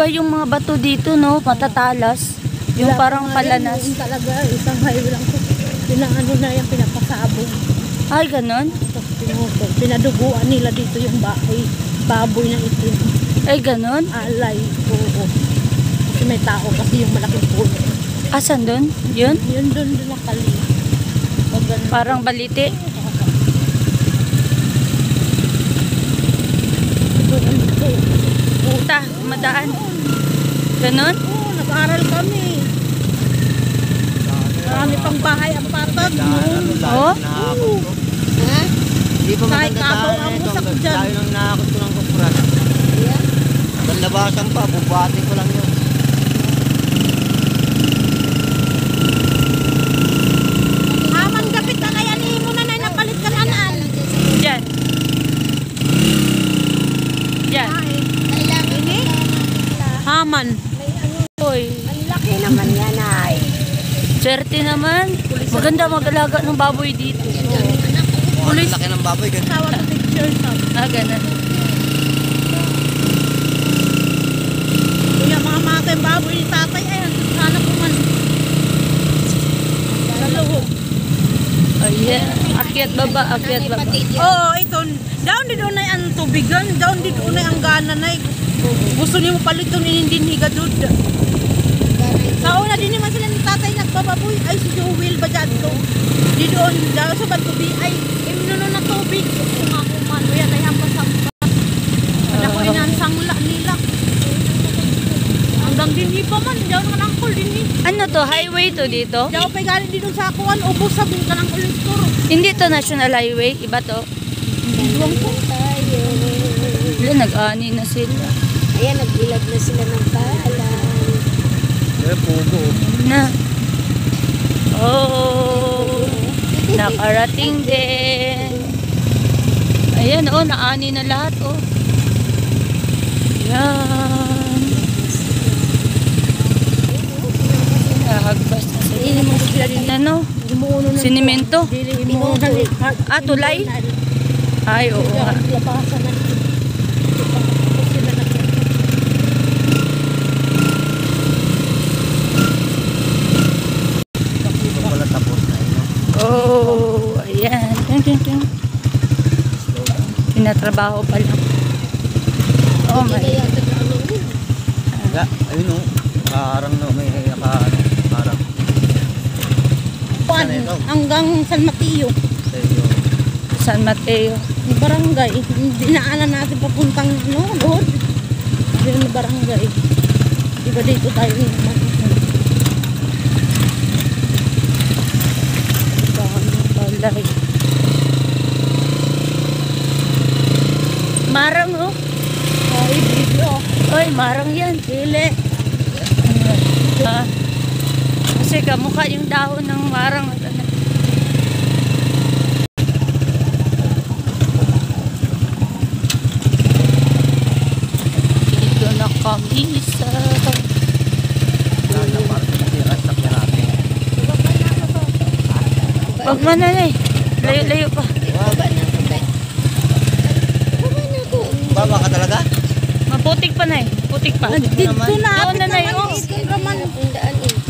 Iba yung mga bato dito, no? Matatalas. Yung parang palanas. Yung talaga, isang highway lang ko. Pinaano na yan, pinapasabong. Ay, ganon? Pinaduguan nila dito yung baboy na itim. Ay, ganon? Alay, oo. Kasi may tao kasi yung malaking puno. Asan dun? Yun? Yun dun nakali. Parang balite. Puta, madaan. Ganon? Oo, nag-aaral kami. Marami pang bahay ang patag. Oo? Ha? Hindi pa Kahit maganda kabaw daan ang ito. usak dyan. Tayo nang nakakot ko ng kukuran. Hanggang labasan pa, bubuhatin ko lang yun. Haman gapit na na yan, mo na napalit ka nanan. Diyan. Diyan. Ini? Haman. Uy. Ang laki naman yan ay. Swerte naman. Maganda mag-alaga ng baboy dito. Pulis. Laki ng baboy. Tawag sa picture sa. Ganon. Kuya, mga matay baboy ni tatay. Ayan, sana po man. Sa loob. Ayan. Akyat baba, akyat baba. Oo, ito. Down din unay ang tubigan. Down din unay ang gana na. Gusto niyo mapaliton hindi higadud. Sa una din naman sila ni tatay nagbababoy. Ay, si Joel ba dyan ko? Di doon, dahil sa bantubi. Ay, inuno na tubig. Kung ako man, yan ay hampas-hampas. Ako inansangla nila. Hanggang din pa man, diyaw naman ang kul din. Ano to? Highway to dito? Diyaw pa galing din doon sa akuan. Ubus sa ka ng ulit store. Hindi to national highway. Iba to. Duwang ko. Wala, nag-ani na sila. Ayan, nagbilag na sila ng paalam. Eh, pugo. Na. Oh. Nakarating din. Ayan, oh, naani na lahat, oh. Yan. Nahagbas na sila. Ano? Sinimento? Ah, tulay? Ay, oo nga. Labasan na. Oh, ayan. Tinatrabaho pa lang. Oh my. Ayun o. Parang no, may parang. Hanggang San Mateo. San Mateo. Yung barangay. Dinaanan natin papuntang doon. Yung barangay. Diba dito tayo naman. Balay. Marang, oh. Ay, video. Oy, marang yan. Sili. Kasi kamukha yung dahon ng marang. Dito na kami sa... Huwag mo na na eh. Layo-layo pa. Baba ka talaga? Maputik pa na eh. Putik pa. Dito na. Doon na na yun.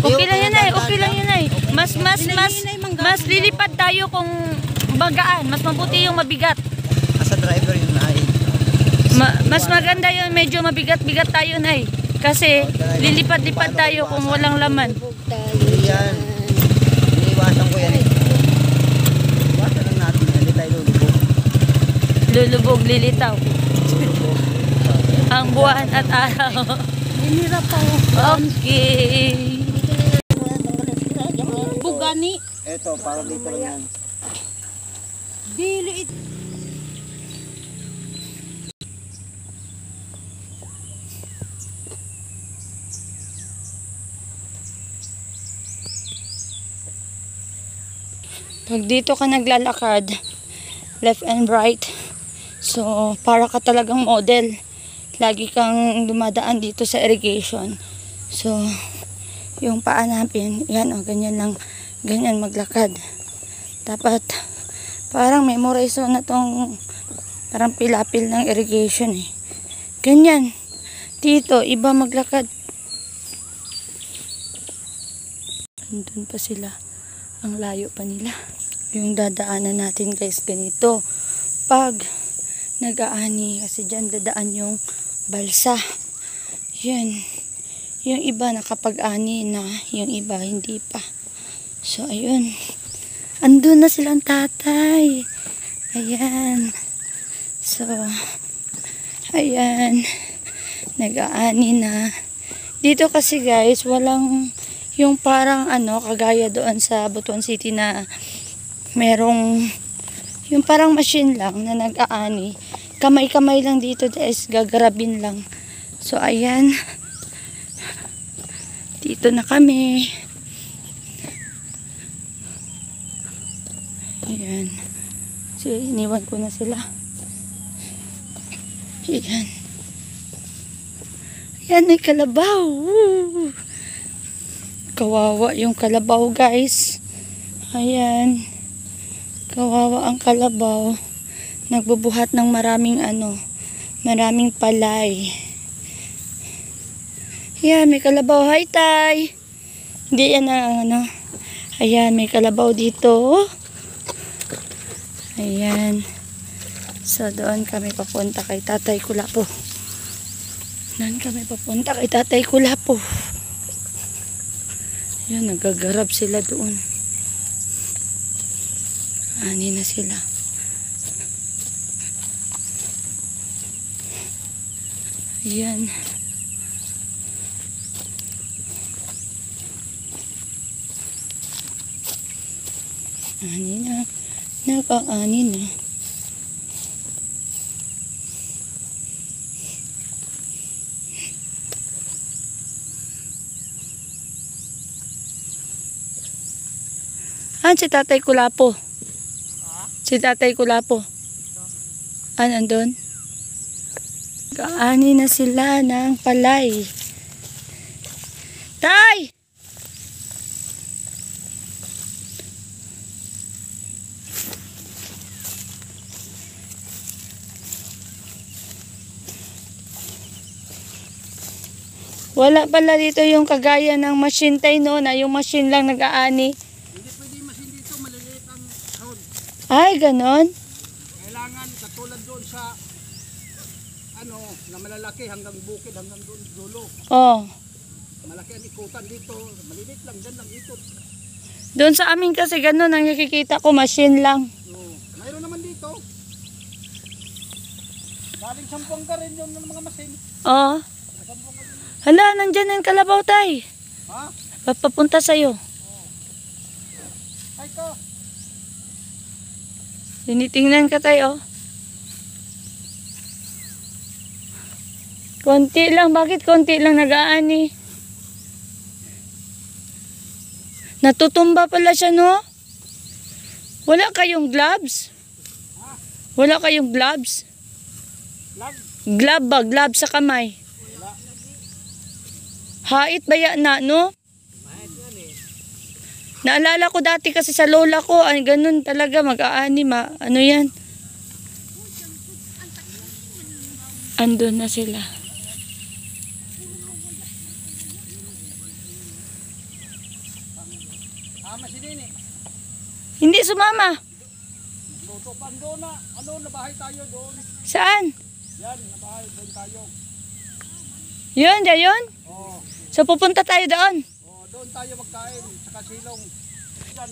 Okay lang yun eh. Okay lang yun eh. Mas lilipad tayo kung bagaan. Mas mabuti yung mabigat. Asa driver yun na eh. Mas maganda yun. Medyo mabigat-bigat tayo na eh. Kasi lilipad-lipad tayo kung walang laman. Yan. Iniiwasan ko yan eh. Iwasan lang natin yan. Hindi tayo lulubog. Lulubog, lilitaw. Ang buwan at araw. Hinirap ako. Okay. Bugani. Eto, para dito lang yan. Dili. Pag dito ka naglalakad, left and right, so para ka talagang model. Lagi kang dumadaan dito sa irrigation. So, yung paa natin, yan o, ganyan lang, ganyan maglakad. Dapat, parang memorize mo na tong, parang pilapil ng irrigation eh. Ganyan. Dito, iba maglakad. Andun pa sila. Ang layo pa nila. Yung dadaanan natin guys, ganito. Pag nag-aani, kasi dyan dadaan yung balsa. Yun. Yung iba nakapag-ani na, yung iba hindi pa. So, ayun. Andun na silang tatay. Ayan. So, ayan. Nag-aani na. Dito kasi guys, walang yung parang kagaya doon sa Butuan City na merong yung parang machine lang na nag-aani. Kamay-kamay lang dito guys, gagarabin lang. So, ayan. Dito na kami. Ayan. So, iniwan ko na sila. Ayan. Ayan, may kalabaw. Woo! Kawawa yung kalabaw, guys. Ayan. Kawawa ang kalabaw. Nagbubuhat ng maraming maraming palay. Ayan, may kalabaw. Hi, Tay! Hindi yan ang Ayan, may kalabaw dito. Ayan. So, doon kami papunta kay Tatay Kulapo. Doon kami papunta kay Tatay Kulapo. Ayan, nagagarab sila doon. Ani na sila. Ayan. Ani na. Naka-ani na. Si Tatay Kulapo. Si Tatay Kulapo. Nandun? Kaani na sila ng palay. Tay! Wala pala dito yung kagaya ng machine tay no, na yung machine lang nag-aani. Ay, ganon? Kailangan katulad doon sa na malalaki hanggang bukid, hanggang doon dulo. Oh. Malaki ang ikutan dito, malilit lang, dyan lang ikot. Doon sa amin kasi ganon, ang nakikita ko machine lang. So, mayroon naman dito. Galing sampung ka rin yung mga masin. Oh. Hala, nandyan yung kalabaw tay. Ha? Papunta sa'yo. Ay ka. Tinitingnan ka tayo. Konti lang. Bakit konti lang nag-aani? Natutumba pala siya, no? Wala kayong gloves? Wala kayong gloves? Glove ba? Glove sa kamay? Hait ba yan na, no? Naalala ko dati kasi sa lola ko, ganun talaga mag-aani, ano yan? Andun na sila. Hindi sumama. Luto pa doon na. Nabahay tayo doon. Saan? Yan, nabahay doon tayo. Yun, yun? Oo. So pupunta tayo doon? Oo, doon tayo magkain. Saka silong. Yan.